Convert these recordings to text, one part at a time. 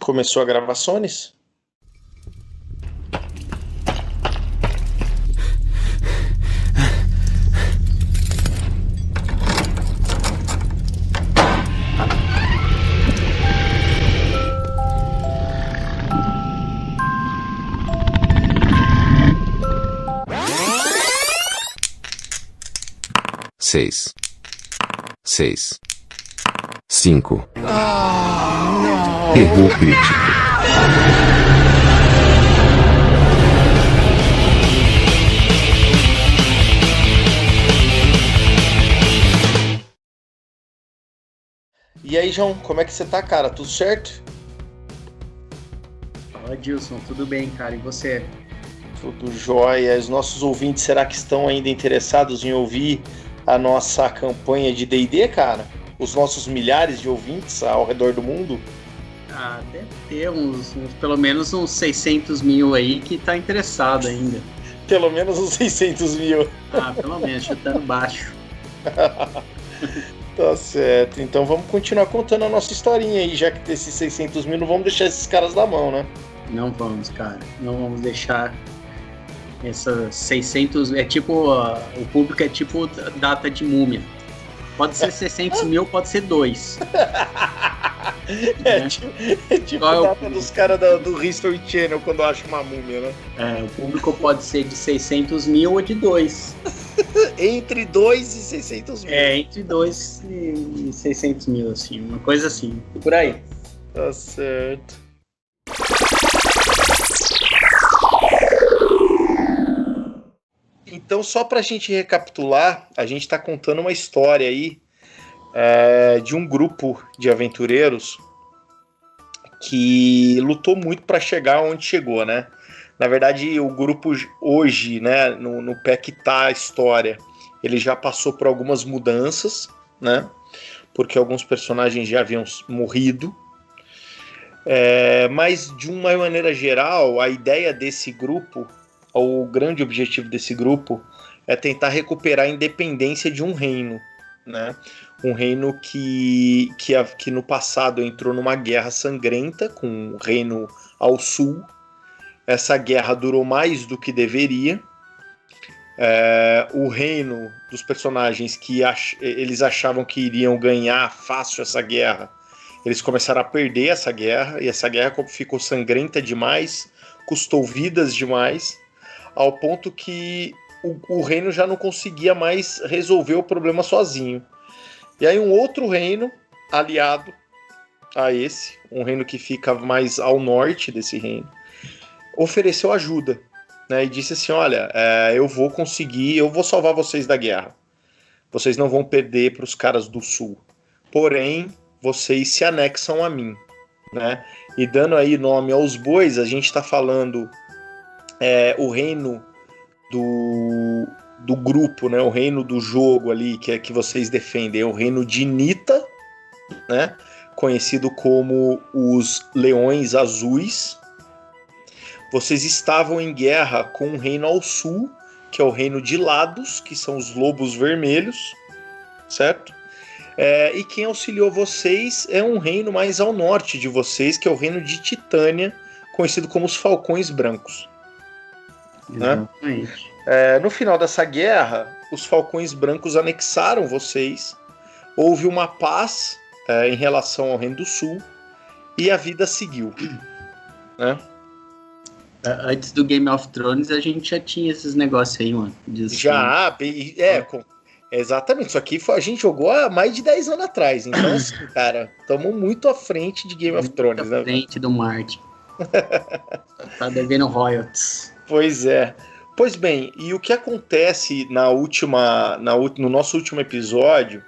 Começou a gravações? Seis, 5. Erro crítico. E aí, João, como é que você tá, cara? Tudo certo? Fala, Dilson, tudo bem, cara? E você? Tudo jóia. Os nossos ouvintes, será que estão ainda interessados em ouvir a nossa campanha de D&D, cara? Os nossos milhares de ouvintes ao redor do mundo? Ah, deve ter pelo menos uns 600 mil aí que tá interessado ainda. Pelo menos uns 600 mil. Ah, pelo menos, chutando baixo. Tá certo. Então vamos continuar contando a nossa historinha aí, já que desses 600 mil não vamos deixar esses caras na mão, né? Não vamos, cara. Não vamos deixar essas 600... o público é tipo data de múmia. Pode ser 600 mil, pode ser 2. É tipo a data dos caras do History Channel quando acha uma múmia, né? O público pode ser de 600 mil ou de 2. Entre 2 e 600 mil. Entre 2 e 600 mil, assim. Uma coisa assim. Por aí. Tá certo. Então, só pra gente recapitular, a gente tá contando uma história aí de um grupo de aventureiros que lutou muito para chegar onde chegou, né? Na verdade, o grupo hoje, né, no pé que tá a história, ele já passou por algumas mudanças, né? Porque alguns personagens já haviam morrido. Mas, de uma maneira geral, a ideia desse grupo, o grande objetivo desse grupo, é tentar recuperar a independência de um reino, né? Um reino que no passado entrou numa guerra sangrenta com o reino ao sul. Essa guerra durou mais do que deveria. O reino dos personagens que eles achavam que iriam ganhar fácil essa guerra, eles começaram a perder essa guerra, e essa guerra ficou sangrenta demais, custou vidas demais, ao ponto que o reino já não conseguia mais resolver o problema sozinho. E aí um outro reino aliado a esse, um reino que fica mais ao norte desse reino, ofereceu ajuda, né, e disse assim, olha, eu vou salvar vocês da guerra. Vocês não vão perder para os caras do sul. Porém, vocês se anexam a mim, né? E dando aí nome aos bois, a gente está falando o reino do grupo, né? O reino do jogo ali que vocês defendem, é o reino de Nita, né? Conhecido como os Leões Azuis. Vocês estavam em guerra com um reino ao sul, que é o reino de Lados, que são os Lobos Vermelhos, certo? E quem auxiliou vocês é um reino mais ao norte de vocês, que é o reino de Titânia, conhecido como os Falcões Brancos. Exatamente. Né? No final dessa guerra, os Falcões Brancos anexaram vocês, houve uma paz em relação ao Reino do Sul, e a vida seguiu. Né? Antes do Game of Thrones, a gente já tinha esses negócios aí, mano. Exatamente. Isso aqui a gente jogou há mais de 10 anos atrás. Então, assim, cara, estamos muito à frente de Game of Thrones. Muito à frente do Martin. Tá devendo royalties. Pois é. Pois bem, e o que acontece no nosso último episódio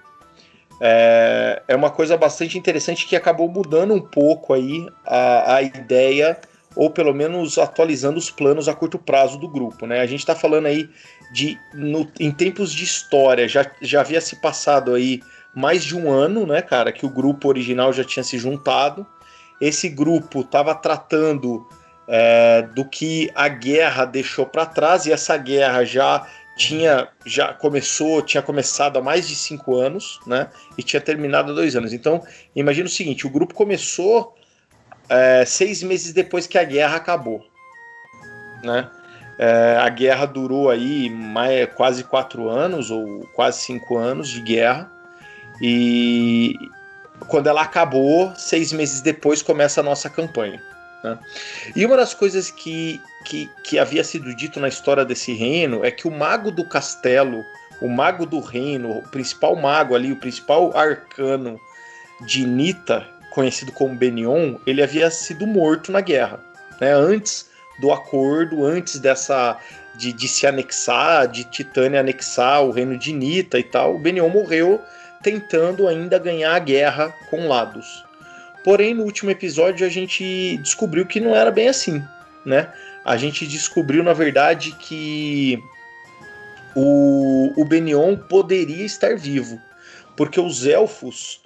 é uma coisa bastante interessante que acabou mudando um pouco aí a ideia, ou pelo menos atualizando os planos a curto prazo do grupo, né? A gente está falando aí em tempos de história, já havia se passado aí mais de um ano, né, cara, que o grupo original já tinha se juntado. Esse grupo estava tratando do que a guerra deixou para trás, e essa guerra tinha começado há mais de 5 anos, né, e tinha terminado há 2 anos. Então, imagina o seguinte, o grupo começou 6 meses depois que a guerra acabou, né? A guerra durou aí quase 4 anos, ou quase 5 anos de guerra, e quando ela acabou, 6 meses depois começa a nossa campanha, né? E uma das coisas que havia sido dito na história desse reino é que o mago do castelo, o mago do reino, o principal mago ali, o principal arcano de Nita, conhecido como Benion, ele havia sido morto na guerra, né? Antes do acordo, antes de se anexar, de Titânia anexar o reino de Nita e tal, o Benion morreu tentando ainda ganhar a guerra com Lados. Porém, no último episódio a gente descobriu que não era bem assim, né? A gente descobriu, na verdade, que o Benion poderia estar vivo, porque os elfos,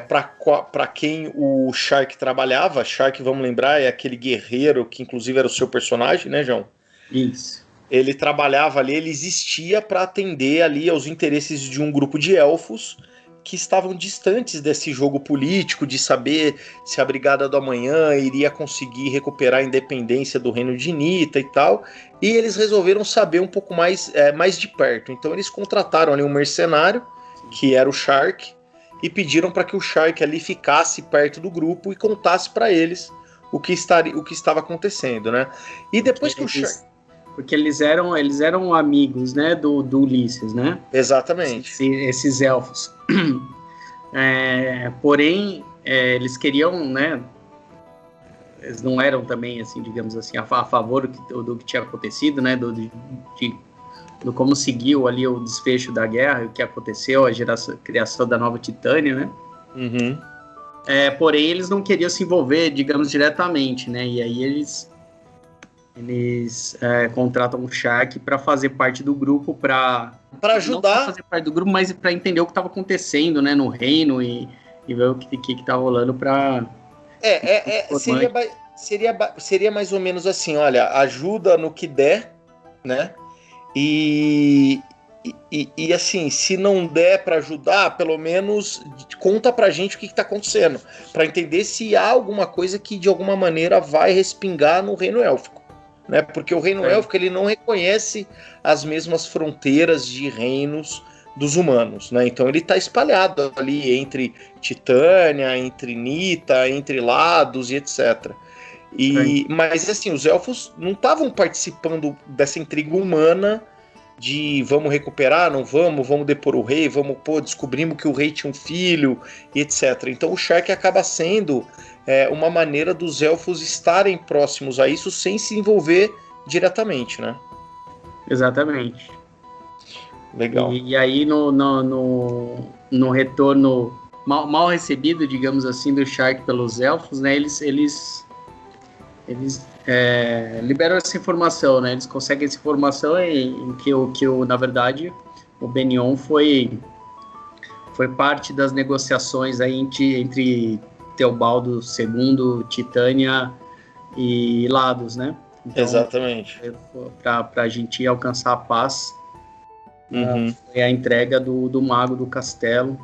para quem o Shark trabalhava, Shark, vamos lembrar, é aquele guerreiro que inclusive era o seu personagem, né, João? Isso. Ele trabalhava ali, ele existia para atender ali aos interesses de um grupo de elfos que estavam distantes desse jogo político, de saber se a Brigada do Amanhã iria conseguir recuperar a independência do reino de Nita e tal, e eles resolveram saber um pouco mais de perto. Então eles contrataram ali um mercenário, que era o Shark, e pediram para que o Shark ali ficasse perto do grupo e contasse para eles o que estava acontecendo, né? E depois que o Shark... Porque eles eram amigos, né, do Ulisses, né? Exatamente. Esses elfos. Porém, eles queriam, né? Eles não eram também, assim, digamos assim, a favor do que tinha acontecido, né? Do como seguiu ali o desfecho da guerra, o que aconteceu, a criação da nova Titânia, né? Uhum. Porém, eles não queriam se envolver, digamos, diretamente, né? E aí eles contratam o Shark para fazer parte do grupo, para ajudar, não fazer parte do grupo, mas para entender o que estava acontecendo, né, no reino e ver o que tá rolando para seria mais ou menos assim, olha, ajuda no que der, né? E assim, se não der para ajudar, pelo menos conta pra gente o que tá acontecendo, para entender se há alguma coisa que de alguma maneira vai respingar no reino élfico. Né? Porque o reino élfico ele não reconhece as mesmas fronteiras de reinos dos humanos, né? Então ele está espalhado ali entre Titânia, entre Nita, entre Lados e etc. Mas assim, os elfos não estavam participando dessa intriga humana de vamos recuperar, não vamos depor o rei, descobrimos que o rei tinha um filho e etc. Então o Shark acaba sendo uma maneira dos elfos estarem próximos a isso sem se envolver diretamente, né? Exatamente. Legal. E aí no retorno mal recebido, digamos assim, do Shark pelos elfos, né? Eles liberam essa informação, né? Eles conseguem essa informação em que na verdade, o Benion foi parte das negociações aí entre Teobaldo II, Titânia e Lados, né? Então, exatamente. Para a gente alcançar a paz, uhum. Foi a entrega do mago do castelo,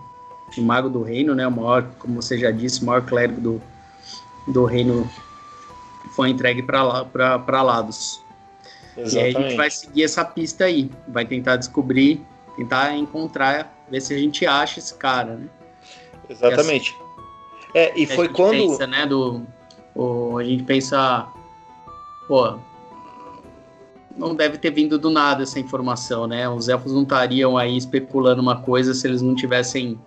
o mago do reino, né? O maior, como você já disse, o maior clérigo do reino foi entregue para Lados. Exatamente. E aí a gente vai seguir essa pista aí, vai tentar descobrir, tentar encontrar, ver se a gente acha esse cara, né? Exatamente. E foi quando... Pensa, né, a gente pensa, pô, não deve ter vindo do nada essa informação, né? Os elfos não estariam aí especulando uma coisa se eles não tivessem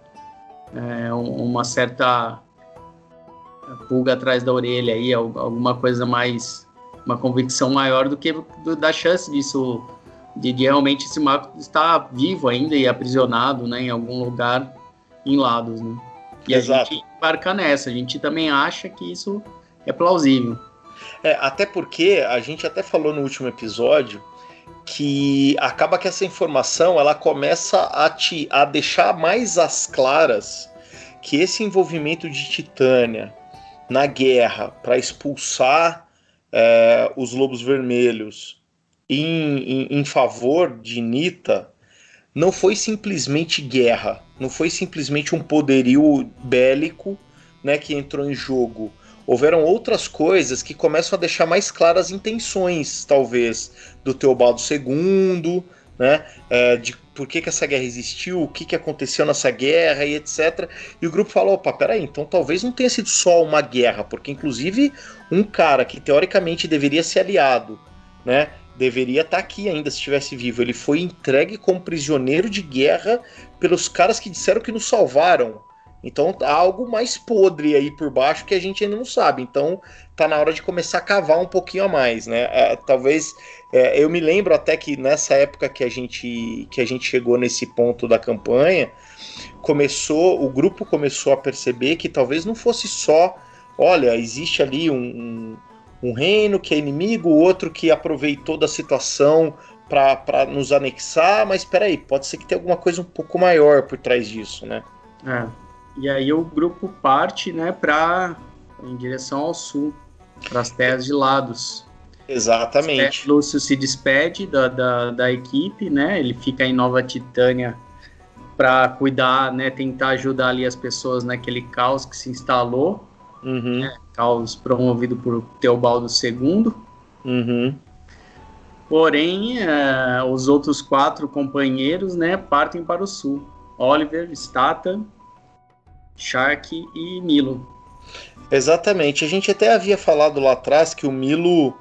uma certa pulga atrás da orelha aí, alguma coisa mais, uma convicção maior do que da chance disso, de realmente esse mago estar vivo ainda e aprisionado, né, em algum lugar em Lados, né? E exato. A gente embarca nessa, a gente também acha que isso é plausível. Até porque a gente até falou no último episódio que acaba que essa informação ela começa a deixar mais às claras que esse envolvimento de Titânia na guerra para expulsar os Lobos Vermelhos em favor de Nita não foi simplesmente guerra, não foi simplesmente um poderio bélico, né, que entrou em jogo, houveram outras coisas que começam a deixar mais claras as intenções, talvez, do Teobaldo II, né? De por que essa guerra existiu, o que aconteceu nessa guerra e etc. E o grupo falou, opa, peraí, então talvez não tenha sido só uma guerra, porque inclusive um cara que teoricamente deveria ser aliado, né? Deveria estar aqui ainda se estivesse vivo. Ele foi entregue como prisioneiro de guerra pelos caras que disseram que nos salvaram. Então há algo mais podre aí por baixo que a gente ainda não sabe. Então tá na hora de começar a cavar um pouquinho a mais, né? Talvez eu me lembro até que nessa época que a gente chegou nesse ponto da campanha, o grupo começou a perceber que talvez não fosse só, olha, existe ali um reino que é inimigo, o outro que aproveitou da situação para nos anexar, mas peraí, pode ser que tenha alguma coisa um pouco maior por trás disso, né? E aí o grupo parte, né, em direção ao sul, para as terras de Lados. Exatamente. Lúcio se despede da equipe, né? Ele fica em Nova Titânia para cuidar, né, tentar ajudar ali as pessoas naquele caos que se instalou. Né, caos promovido por Teobaldo II. Porém, os outros 4 companheiros, né, partem para o sul. Oliver, Stata, Shark e Milo. Exatamente. A gente até havia falado lá atrás que o Milo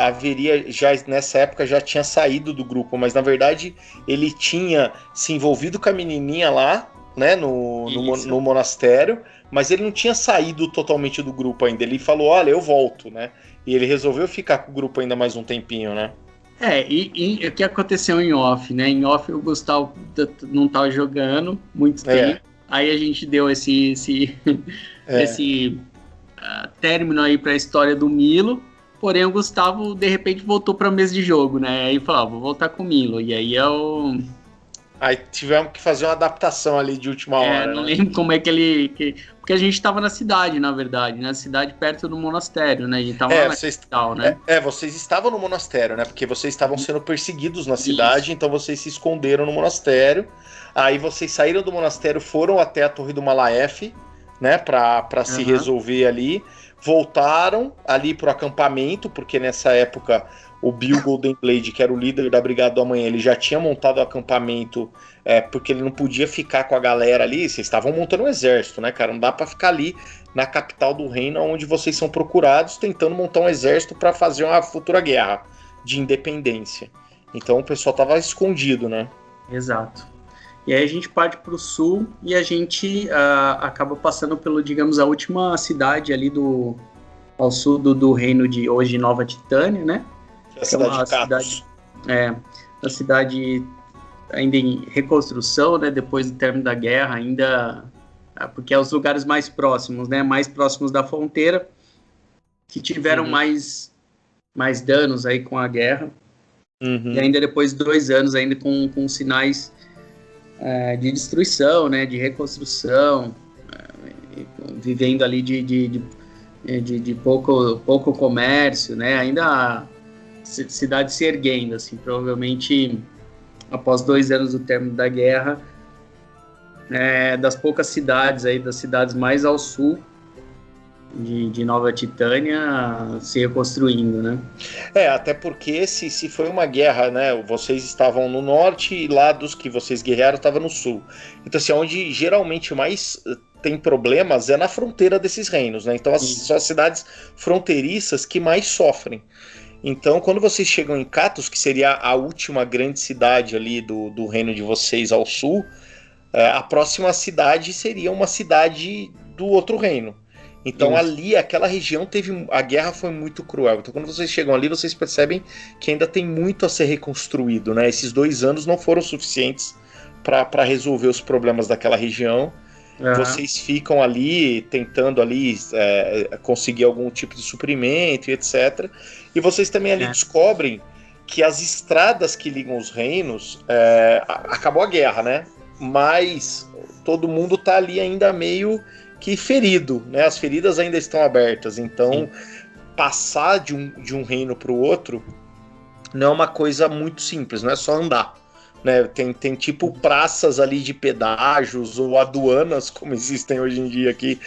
haveria, já nessa época, já tinha saído do grupo, mas na verdade ele tinha se envolvido com a menininha lá, né, no monastério, mas ele não tinha saído totalmente do grupo ainda. Ele falou, olha, eu volto, né? E ele resolveu ficar com o grupo ainda mais um tempinho, né? E o que aconteceu em off, né? Em off o Gustavo não estava jogando muito tempo. Aí a gente deu esse término aí para a história do Milo. Porém, o Gustavo, de repente, voltou para a mesa de jogo, né? Aí falou, vou voltar com o Milo. E aí Aí tivemos que fazer uma adaptação ali de última hora. Não lembro como é que porque a gente estava na cidade, na verdade, na cidade perto do monastério, né? A gente estava lá na capital, né? Vocês estavam no monastério, né? Porque vocês estavam sendo perseguidos na cidade, então vocês se esconderam no monastério. Aí vocês saíram do monastério, foram até a Torre do Malaef, né? Pra se resolver ali. Voltaram ali pro acampamento, porque nessa época o Bill Goldenblade, que era o líder da Brigada do Amanhã, ele já tinha montado o acampamento, porque ele não podia ficar com a galera ali. Vocês estavam montando um exército, né, cara? Não dá pra ficar ali na capital do reino, onde vocês são procurados, tentando montar um exército para fazer uma futura guerra de independência. Então o pessoal tava escondido, né? Exato. E aí a gente parte para o sul e a gente acaba passando pelo, digamos, a última cidade ali ao sul do reino de hoje, Nova Titânia, né? Que é a cidade de Catos. Uma cidade ainda em reconstrução, né? Depois do término da guerra, ainda porque é os lugares mais próximos, né? Mais próximos da fronteira, que tiveram mais danos aí com a guerra. E ainda depois de 2 anos ainda com sinais de destruição, né, de reconstrução, vivendo ali de pouco comércio, né, ainda a cidade se erguendo, assim, provavelmente após 2 anos do término da guerra, das poucas cidades aí, das cidades mais ao sul de Nova Titânia se reconstruindo, né? Até porque se foi uma guerra, né? Vocês estavam no norte e lá dos que vocês guerrearam estava no sul. Então, assim, onde geralmente mais tem problemas é na fronteira desses reinos, né? Então, são as cidades fronteiriças que mais sofrem. Então, quando vocês chegam em Catos, que seria a última grande cidade ali do reino de vocês ao sul, a próxima cidade seria uma cidade do outro reino. Então ali, aquela região a guerra foi muito cruel. Então quando vocês chegam ali, vocês percebem que ainda tem muito a ser reconstruído, né? Esses 2 anos não foram suficientes para resolver os problemas daquela região. Vocês ficam ali tentando ali conseguir algum tipo de suprimento e etc. E vocês também ali descobrem que as estradas que ligam os reinos, acabou a guerra, né? Mas todo mundo tá ali ainda meio que ferido, né? As feridas ainda estão abertas, então passar de um reino para o outro não é uma coisa muito simples, não é só andar, né? Tem tipo praças ali de pedágios ou aduanas, como existem hoje em dia aqui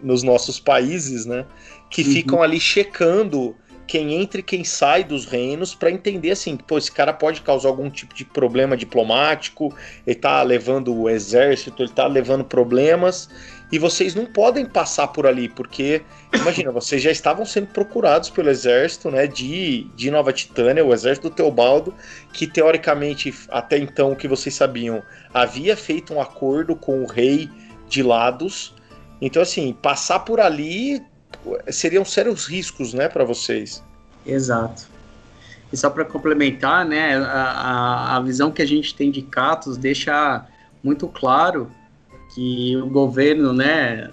nos nossos países, né? Que ficam ali checando quem entra e quem sai dos reinos para entender assim, pô, esse cara pode causar algum tipo de problema diplomático, ele tá levando o exército, ele tá levando problemas, e vocês não podem passar por ali, porque, imagina, vocês já estavam sendo procurados pelo exército, né, de Nova Titânia, o exército do Teobaldo, que teoricamente, até então, o que vocês sabiam, havia feito um acordo com o rei de Lados, então assim, passar por ali seriam sérios riscos, né, para vocês. Exato. E só para complementar, né, a visão que a gente tem de Catos deixa muito claro que o governo, né,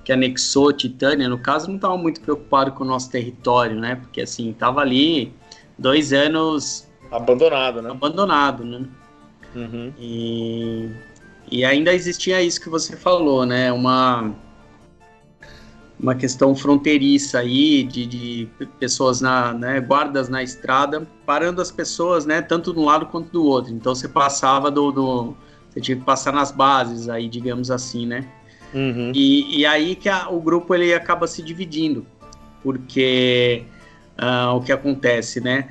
que anexou Titânia, no caso, não estava muito preocupado com o nosso território, né, porque assim, estava ali 2 anos abandonado, né? Abandonado, né? E ainda existia isso que você falou, né, uma questão fronteiriça aí de pessoas né, guardas na estrada, parando as pessoas, né, tanto de um lado quanto do outro. Então você passava você tinha que passar nas bases aí, digamos assim, né? E aí que o grupo ele acaba se dividindo, porque o que acontece, né?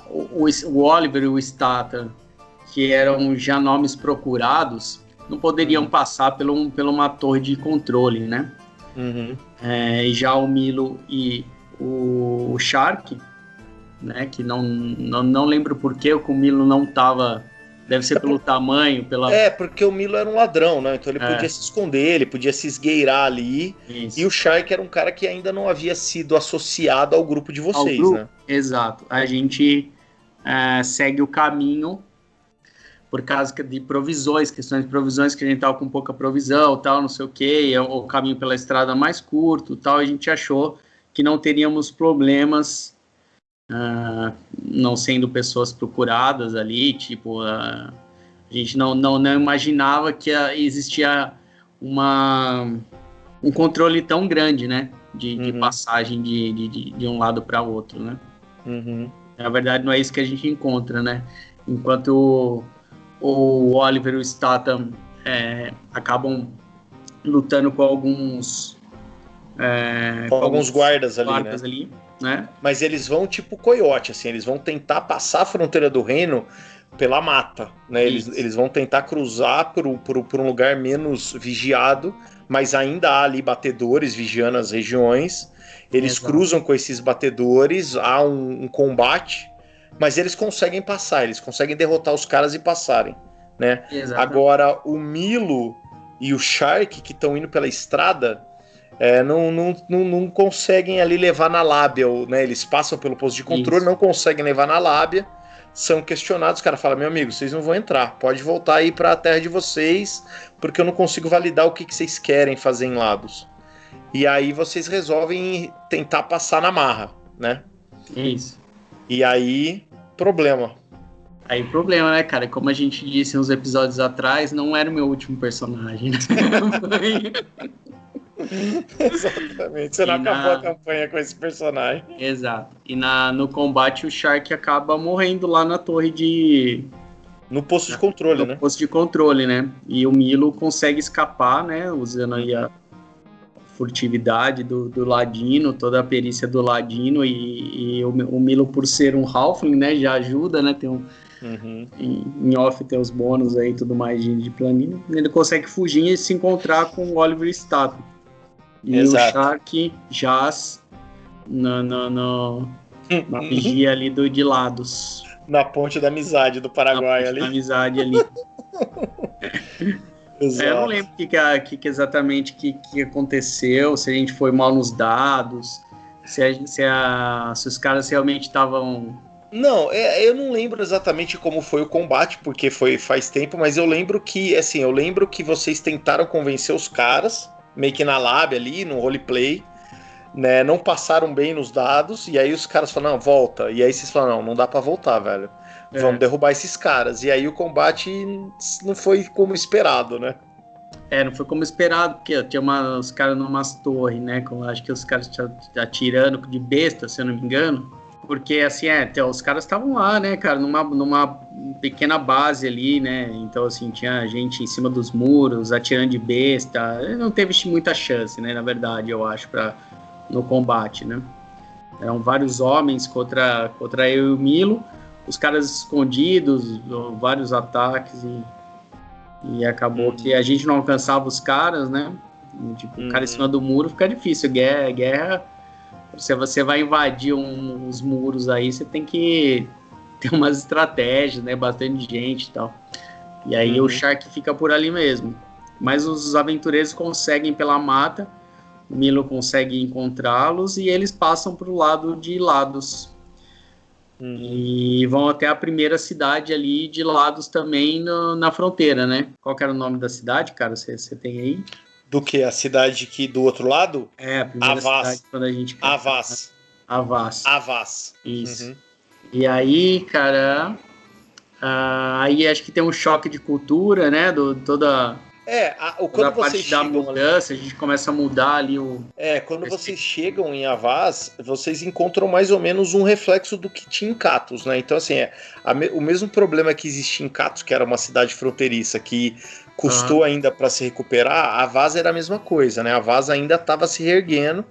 O Oliver e o Stata, que eram já nomes procurados, não poderiam passar por uma torre de controle, né? E já o Milo e o Shark, né, que não lembro por que o Milo não estava, deve ser pelo tamanho, porque o Milo era um ladrão, né, então ele podia se esconder, ele podia se esgueirar ali. Isso. E o Shark era um cara que ainda não havia sido associado ao grupo de vocês, né? Exato, a gente segue o caminho por causa de provisões, questões de provisões, que a gente tava com pouca provisão, tal, não sei o que, o caminho pela estrada mais curto, tal, a gente achou que não teríamos problemas, não sendo pessoas procuradas ali, tipo, a gente não imaginava que existia um controle tão grande, né, de passagem de um lado para outro, né. Na verdade, não é isso que a gente encontra, né, enquanto o Oliver e o Statham acabam lutando com alguns guardas ali, né? Mas eles vão tipo coiote, assim, eles vão tentar passar a fronteira do reino pela mata, né? Eles vão tentar cruzar por um lugar menos vigiado, mas ainda há ali batedores vigiando as regiões. Eles cruzam com esses batedores, há um combate, mas eles conseguem passar, eles conseguem derrotar os caras e passarem, né? Agora, o Milo e o Shark, que estão indo pela estrada, não conseguem ali levar na lábia, né? Eles passam pelo posto de controle, não conseguem levar na lábia, são questionados, os caras falam, meu amigo, vocês não vão entrar, pode voltar aí para a terra de vocês, porque eu não consigo validar o que vocês querem fazer em Lados. E aí vocês resolvem tentar passar na marra, né? Isso. E aí, problema. Aí, problema, né, cara? Como a gente disse uns episódios atrás, não era o meu último personagem. Exatamente. Você não acabou a campanha com esse personagem. Exato. E no combate, o Shark acaba morrendo lá na torre no posto de controle, né? No posto de controle, né? E o Milo consegue escapar, né? Usando aí a furtividade do Ladino, toda a perícia do Ladino, e o Milo, por ser um Halfling, né, já ajuda, né, tem em off tem os bônus aí, tudo mais de planilha, ele consegue fugir e se encontrar com o Oliver Statham. E o Shark jaz na vigia ali de Lados. Na ponte da amizade do Paraguai ali. Na amizade ali. Eu não lembro que exatamente que aconteceu, se a gente foi mal nos dados, se os caras realmente estavam... Não, eu não lembro exatamente como foi o combate, porque faz tempo, mas eu lembro que vocês tentaram convencer os caras, meio que na lábia ali, no roleplay, né, não passaram bem nos dados, e aí os caras falaram, não, volta, e aí vocês falaram, não dá pra voltar, velho. Vamos derrubar esses caras. E aí o combate não foi como esperado, né? Não foi como esperado, porque tinha os caras numas torres, né? Acho que os caras atirando de besta, se eu não me engano. Porque, assim, os caras estavam lá, né, cara, numa pequena base ali, né, então, assim, tinha gente em cima dos muros, atirando de besta, não teve muita chance, né, na verdade, eu acho, no combate, né. Eram vários homens contra eu e o Milo, os caras escondidos, vários ataques, e acabou que a gente não alcançava os caras, né, tipo, o cara em cima do muro fica difícil, guerra. Se você vai invadir uns muros aí, você tem que ter umas estratégias, né? Bastante gente e tal. E aí o Shark fica por ali mesmo. Mas os aventureiros conseguem pela mata, o Milo consegue encontrá-los e eles passam pro lado de Lados. E vão até a primeira cidade ali de Lados também na fronteira, né? Qual que era o nome da cidade, cara? Você tem aí? Do que? A cidade que do outro lado? A primeira cidade quando a gente... Avaz. Isso. E aí, cara... aí acho que tem um choque de cultura, né? Toda a parte da mudança, a gente começa a mudar ali o... quando vocês chegam em Avaz, vocês encontram mais ou menos um reflexo do que tinha em Catos, né? Então, assim, o mesmo problema que existia em Catos, que era uma cidade fronteiriça, que custou ainda para se recuperar, a Avaz era a mesma coisa, né? A Avaz ainda estava se reerguendo,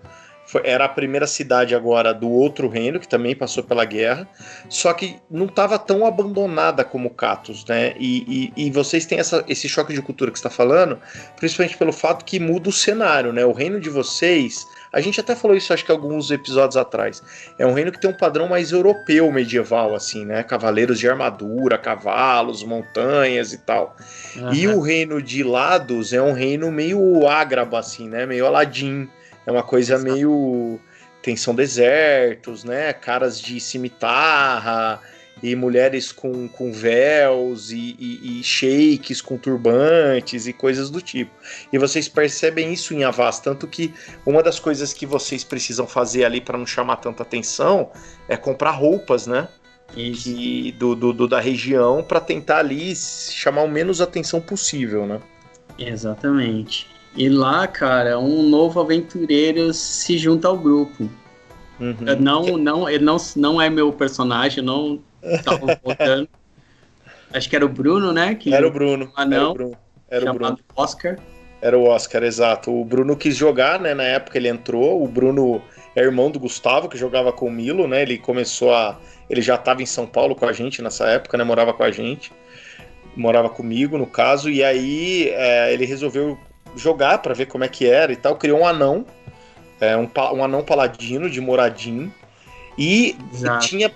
era a primeira cidade agora do outro reino, que também passou pela guerra, só que não estava tão abandonada como Catos, né? E vocês têm esse choque de cultura que você está falando, principalmente pelo fato que muda o cenário, né? O reino de vocês, a gente até falou isso acho que alguns episódios atrás, é um reino que tem um padrão mais europeu medieval, assim, né? Cavaleiros de armadura, cavalos, montanhas e tal. E o reino de Lados é um reino meio ágrabo, assim, né? Meio Aladim. É uma coisa meio... São desertos, né? Caras de cimitarra e mulheres com véus e sheiks com turbantes e coisas do tipo. E vocês percebem isso em Avaz, tanto que uma das coisas que vocês precisam fazer ali para não chamar tanta atenção é comprar roupas, né? Da região para tentar ali chamar o menos atenção possível, né? Exatamente. E lá, cara, um novo aventureiro se junta ao grupo. Ele não é meu personagem, não tava voltando. Acho que era o Bruno, né? Era o Bruno. Era o Bruno. Oscar. Era o Oscar, exato. O Bruno quis jogar, né? Na época ele entrou. O Bruno é irmão do Gustavo, que jogava com o Milo, né? Ele já estava em São Paulo com a gente nessa época, né? Morava com a gente. Morava comigo, no caso. E aí ele resolveu jogar para ver como é que era e tal, criou um anão, um anão paladino de Moradin, e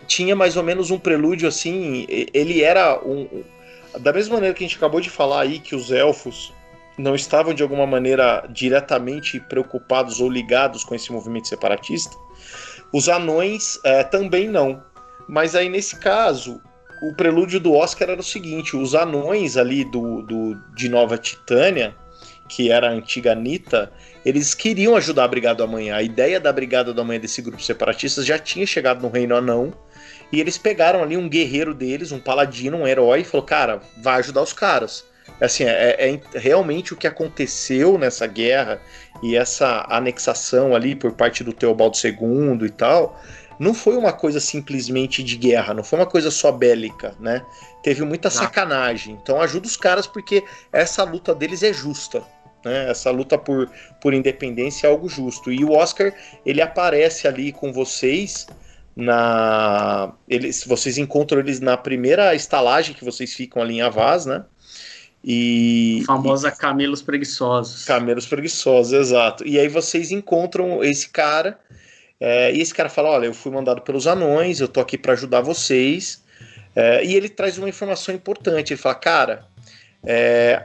tinha mais ou menos um prelúdio assim, ele era da mesma maneira que a gente acabou de falar aí, que os elfos não estavam de alguma maneira diretamente preocupados ou ligados com esse movimento separatista, os anões também não, mas aí nesse caso o prelúdio do Oscar era o seguinte, os anões ali de Nova Titânia, que era a antiga Nita, eles queriam ajudar a Brigada do Amanhã. A ideia da Brigada do Amanhã desse grupo separatista já tinha chegado no Reino Anão, e eles pegaram ali um guerreiro deles, um paladino, um herói, e falou, cara, vai ajudar os caras. Assim, realmente o que aconteceu nessa guerra, e essa anexação ali por parte do Teobaldo II e tal, não foi uma coisa simplesmente de guerra, não foi uma coisa só bélica, né? Teve muita sacanagem. Então ajuda os caras porque essa luta deles é justa, né? Essa luta por independência é algo justo. E o Oscar, ele aparece ali com vocês vocês encontram eles na primeira estalagem que vocês ficam ali em Avaz, né? A famosa Camelos Preguiçosos. Camelos Preguiçosos, exato. E aí vocês encontram esse cara, e esse cara fala, olha, eu fui mandado pelos anões, eu tô aqui para ajudar vocês. E ele traz uma informação importante, ele fala, cara,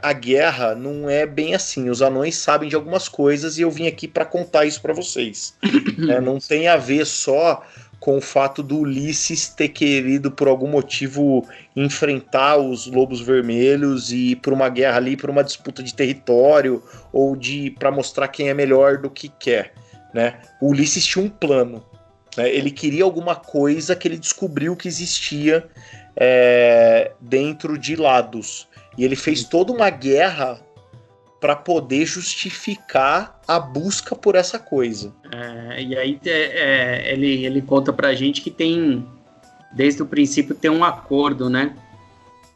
a guerra não é bem assim, os anões sabem de algumas coisas e eu vim aqui para contar isso para vocês. Não tem a ver só com o fato do Ulisses ter querido, por algum motivo, enfrentar os Lobos Vermelhos e ir por uma guerra ali, por uma disputa de território, ou para mostrar quem é melhor do que quer, né? O Ulisses tinha um plano, né? Ele queria alguma coisa que ele descobriu que existia dentro de Lados. E ele fez toda uma guerra para poder justificar a busca por essa coisa. E aí ele conta pra gente que tem, desde o princípio, tem um acordo, né?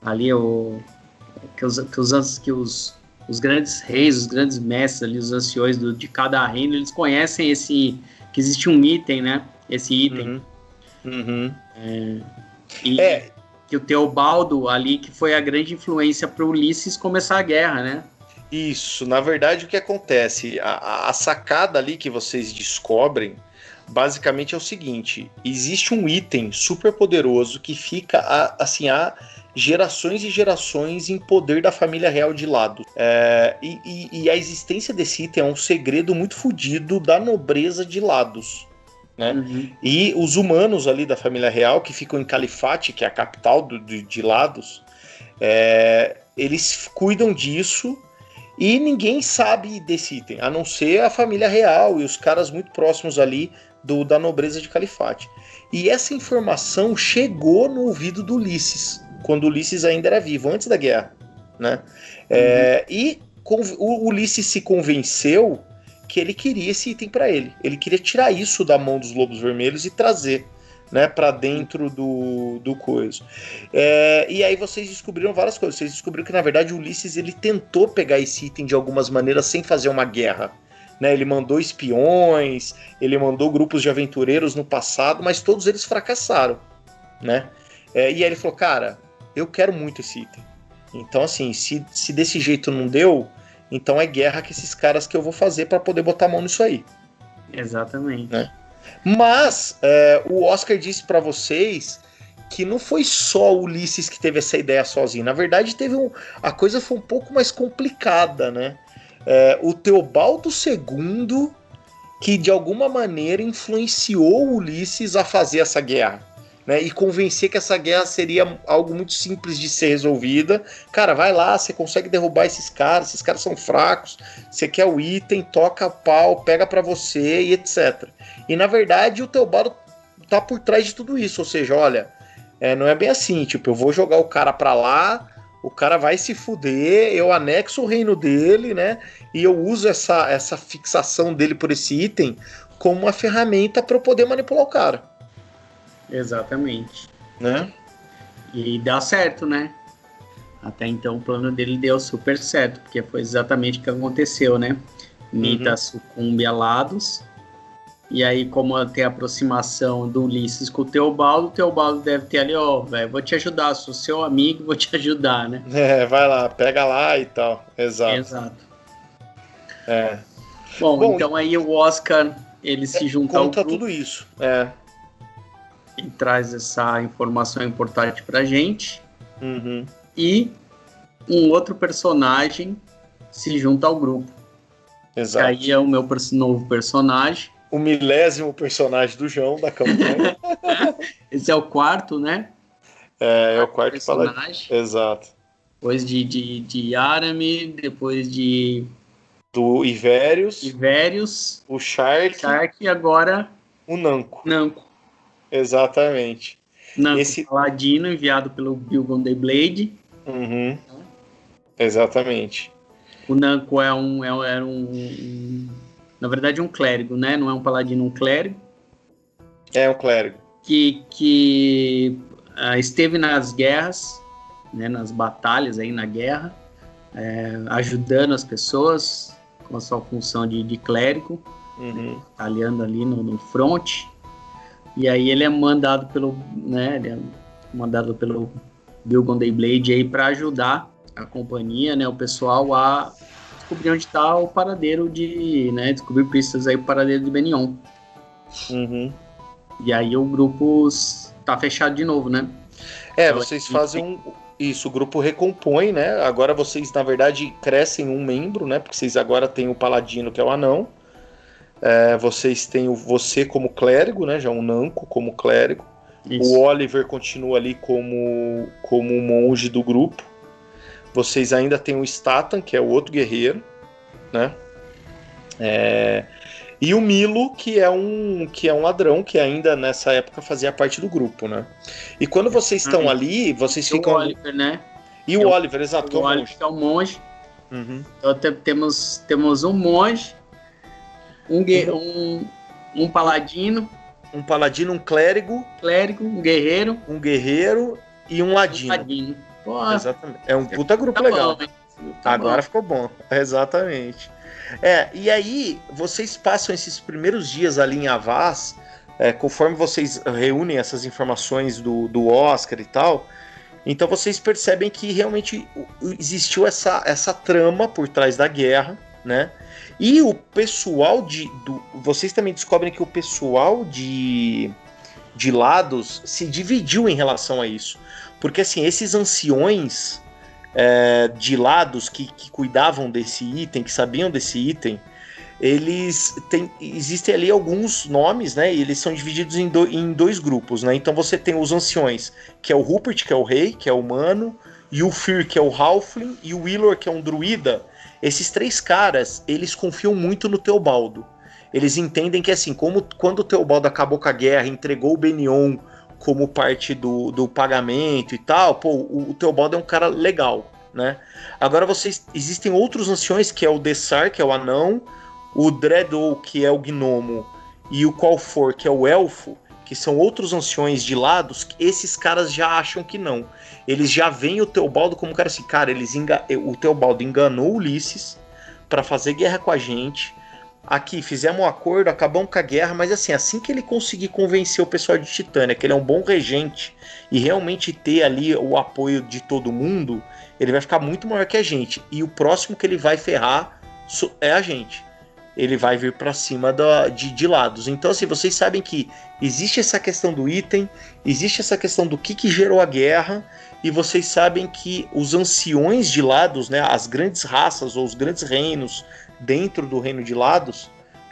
Ali que os grandes reis, os grandes mestres ali, os anciões de cada reino, eles conhecem que existe um item, né? Esse item. Que o Teobaldo ali, que foi a grande influência para Ulisses começar a guerra, né? Isso, na verdade o que acontece, a sacada ali que vocês descobrem, basicamente é o seguinte: existe um item super poderoso que fica há gerações e gerações em poder da família real de Lados. E a existência desse item é um segredo muito fodido da nobreza de Lados. Né? E os humanos ali da família real, que ficam em Califate, que é a capital de Lados, eles cuidam disso e ninguém sabe desse item, a não ser a família real e os caras muito próximos ali da nobreza de Califate. E essa informação chegou no ouvido do Ulisses, quando Ulisses ainda era vivo, antes da guerra. Né? E o Ulisses se convenceu que ele queria esse item para ele. Ele queria tirar isso da mão dos Lobos Vermelhos e trazer, né, para dentro do coisa. E aí vocês descobriram várias coisas. Vocês descobriram que, na verdade, o Ulisses ele tentou pegar esse item de algumas maneiras sem fazer uma guerra. Né? Ele mandou espiões, ele mandou grupos de aventureiros no passado, mas todos eles fracassaram. Né? E aí ele falou, cara, eu quero muito esse item. Então, assim, se desse jeito não deu, então é guerra com esses caras que eu vou fazer para poder botar a mão nisso aí. Exatamente. Né? Mas o Oscar disse para vocês que não foi só o Ulisses que teve essa ideia sozinho. Na verdade, a coisa foi um pouco mais complicada, né? O Teobaldo II que de alguma maneira influenciou o Ulisses a fazer essa guerra. Né, e convencer que essa guerra seria algo muito simples de ser resolvida. Cara, vai lá, você consegue derrubar esses caras são fracos, você quer o item, toca pau, pega pra você e etc. E na verdade o Teobaldo tá por trás de tudo isso, ou seja, olha, não é bem assim, tipo, eu vou jogar o cara pra lá, o cara vai se fuder, eu anexo o reino dele, né, e eu uso essa fixação dele por esse item como uma ferramenta pra eu poder manipular o cara. Exatamente. Né? E dá certo, né? Até então o plano dele deu super certo, porque foi exatamente o que aconteceu, né? Nita sucumbe a Lados, e aí, como tem a aproximação do Ulisses com o Teobaldo deve ter ali, velho, vou te ajudar, sou seu amigo, vou te ajudar, né? Vai lá, pega lá e tal. Exato. Bom, então aí o Oscar, ele se junta ao grupo. Conta tudo isso, E traz essa informação importante pra gente. E um outro personagem se junta ao grupo. Exato. Aí é o meu novo personagem. O 1000º personagem do João, da campanha. Esse é o quarto, né? É o quarto personagem. Exato. Depois de Arame, depois do Ivérios, o Shark e agora o Nanco. Exatamente. Nanco, paladino, enviado pelo Bilgon the Blade. Exatamente. O Nanco era na verdade um clérigo, né? Não é um paladino, um clérigo. É um clérigo. Que esteve nas guerras, né? Nas batalhas aí na guerra, ajudando as pessoas com a sua função de clérigo, batalhando ali no front. E aí ele é mandado pelo Bilgon the Blade aí para ajudar a companhia, né, o pessoal a descobrir onde está o paradeiro descobrir pistas aí o paradeiro de Benion. E aí o grupo tá fechado de novo, né? Então, vocês fazem isso, o grupo recompõe, né? Agora vocês, na verdade, crescem um membro, né? Porque vocês agora têm o paladino, que é o anão. Vocês têm você como clérigo, né? Já um Nanco como clérigo. Isso. O Oliver continua ali como monge do grupo. Vocês ainda têm o Statan, que é o outro guerreiro, né? E o Milo, que é um ladrão, que ainda nessa época fazia parte do grupo, né? E quando vocês estão ali, vocês ficam... O Oliver, né? E o Oliver, exato, o Oliver, que é o monge. Então temos um monge, um paladino, um clérigo, um guerreiro e um ladino. Pô, exatamente. É um puta grupo legal. Bom, agora ficou bom. Exatamente. E aí, vocês passam esses primeiros dias ali em Avaz, conforme vocês reúnem essas informações do Oscar e tal, então vocês percebem que realmente existiu essa trama por trás da guerra, né? E o pessoal vocês também descobrem que o pessoal de Lados se dividiu em relação a isso. Porque, assim, esses anciões de Lados que cuidavam desse item, que sabiam desse item, existem ali alguns nomes, né? E eles são divididos em dois grupos, né? Então você tem os anciões, que é o Rupert, que é o rei, que é o humano, e o Fyr, que é o halfling, e o Willor, que é um druida. Esses três caras, eles confiam muito no Teobaldo. Eles entendem que, assim, quando o Teobaldo acabou com a guerra, entregou o Benion como parte do pagamento e tal, o Teobaldo é um cara legal, né? Agora existem outros anciões, que é o Dessar, que é o anão, o Dreadou, que é o gnomo, e o Qualfor, que é o elfo, que são outros anciões de Lados, esses caras já acham que não. Eles já veem o Teobaldo como um cara assim, cara, o Teobaldo enganou Ulisses para fazer guerra com a gente. Aqui, fizemos um acordo, acabamos com a guerra, mas assim que ele conseguir convencer o pessoal de Titânia que ele é um bom regente e realmente ter ali o apoio de todo mundo, ele vai ficar muito maior que a gente. E o próximo que ele vai ferrar é a gente. Ele vai vir para cima de Lados. Então, assim, vocês sabem que existe essa questão do item, existe essa questão do que gerou a guerra, e vocês sabem que os anciões de Lados, né, as grandes raças ou os grandes reinos dentro do reino de Lados,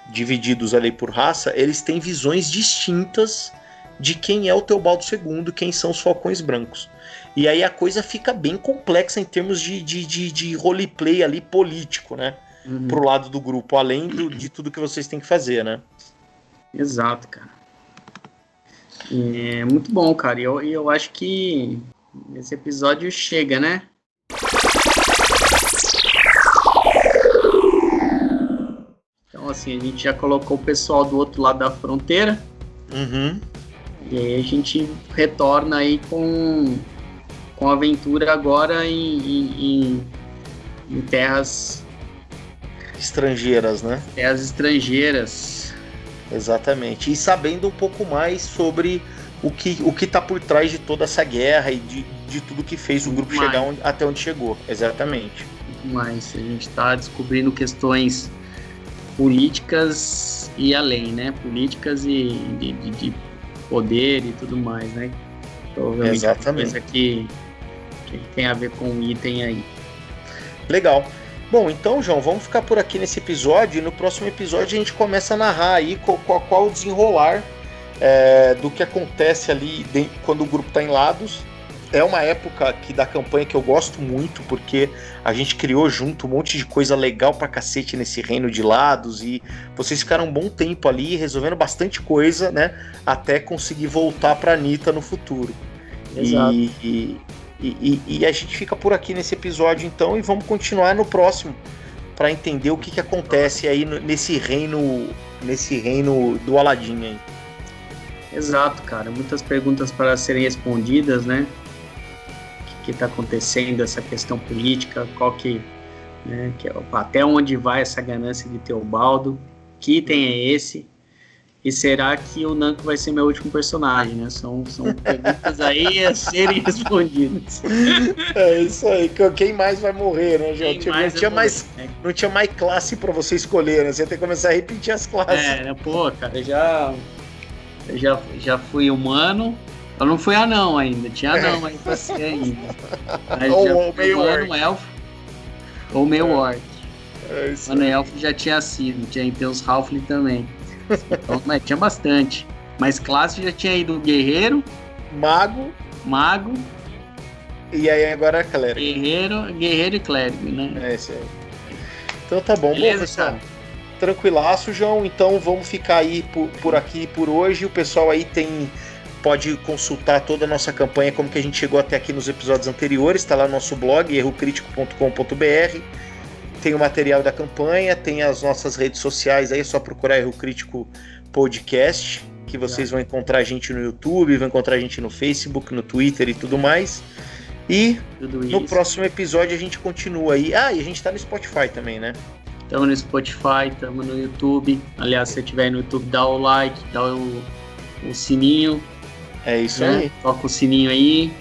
divididos ali por raça, eles têm visões distintas de quem é o Teobaldo II, quem são os Falcões Brancos. E aí a coisa fica bem complexa em termos de roleplay ali político, né? Pro lado do grupo, além de tudo que vocês têm que fazer, né? Exato, cara. É muito bom, cara. E eu acho que esse episódio chega, né? Então, assim, a gente já colocou o pessoal do outro lado da fronteira. E aí a gente retorna aí com a aventura agora em terras estrangeiras, né? Terras estrangeiras. Exatamente. E sabendo um pouco mais sobre o que tá por trás de toda essa guerra e de tudo que fez o grupo chegar até onde chegou. Exatamente. Muito mais. A gente tá descobrindo questões políticas e além, né? Políticas e de poder e tudo mais, né? Provavelmente. Exatamente. Coisa que tem a ver com o item aí. Legal. Bom, então, João, vamos ficar por aqui nesse episódio, e no próximo episódio a gente começa a narrar aí qual o desenrolar do que acontece ali quando o grupo está em Lados. É uma época da campanha que eu gosto muito, porque a gente criou junto um monte de coisa legal pra cacete nesse reino de Lados, e vocês ficaram um bom tempo ali resolvendo bastante coisa, né, até conseguir voltar pra Anitta no futuro. Exato. E a gente fica por aqui nesse episódio, então, e vamos continuar no próximo para entender o que acontece aí nesse reino do Aladdin aí. Exato, cara. Muitas perguntas para serem respondidas, né? O que está acontecendo, essa questão política, até onde vai essa ganância de Teobaldo, que item é esse? E será que o Nanko vai ser meu último personagem, né? São perguntas aí a serem respondidas. É isso aí. Quem mais vai morrer, né, João? Não tinha mais classe pra você escolher, né? Você tem que começar a repetir as classes. Né? Pô, cara, eu já fui humano. Eu não fui anão ainda. Tinha anão aí pra ser ainda. Mas ou meio humano, orc. elfo. Ou meio orc. É isso. Mano, elfo já tinha sido. Tinha que ter os halfling também. Então, mas tinha bastante. Mas classe já tinha ido guerreiro, mago, e aí agora é clérigo. Guerreiro e clérigo, né? É isso aí. Então tá bom. Beleza, bom, pessoal. Tranquilaço, João. Então vamos ficar aí por aqui por hoje. O pessoal aí pode consultar toda a nossa campanha, como que a gente chegou até aqui nos episódios anteriores. Está lá no nosso blog, errocritico.com.br. tem o material da campanha, tem as nossas redes sociais aí, é só procurar Erro Crítico Podcast, que vocês vão encontrar a gente no YouTube, vão encontrar a gente no Facebook, no Twitter e tudo mais. E no próximo episódio a gente continua aí. Ah, e a gente tá no Spotify também, né? Estamos no Spotify, estamos no YouTube. Aliás, se você estiver no YouTube, dá o like, dá o sininho. É isso aí. Toca o sininho aí.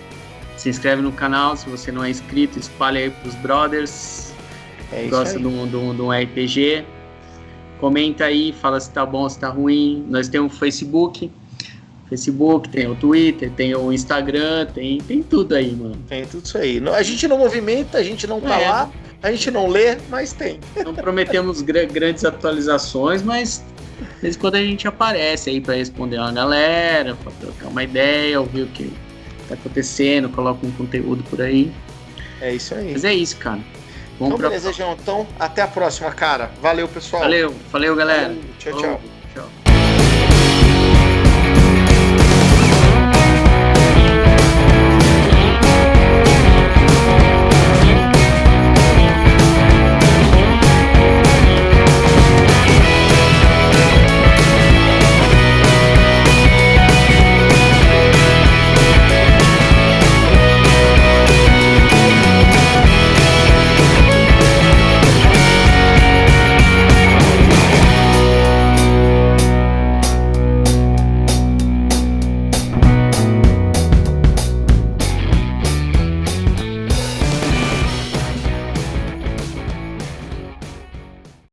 Se inscreve no canal, se você não é inscrito, espalha aí pros brothers. É isso gosta aí. de um RPG. Comenta aí, fala se tá bom, se tá ruim. Nós temos o Facebook, tem o Twitter, tem o Instagram, tem tudo aí, mano. Tem tudo isso aí. A gente não movimenta, a gente não tá lá, a gente não lê, mas tem. Não prometemos grandes atualizações, mas de vez em quando a gente aparece aí pra responder uma galera, pra trocar uma ideia, ouvir o que tá acontecendo, coloca um conteúdo por aí. É isso aí. Mas é isso, cara. Então, beleza, João. Então, até a próxima, cara. Valeu, pessoal. Valeu, galera. Tchau, tchau.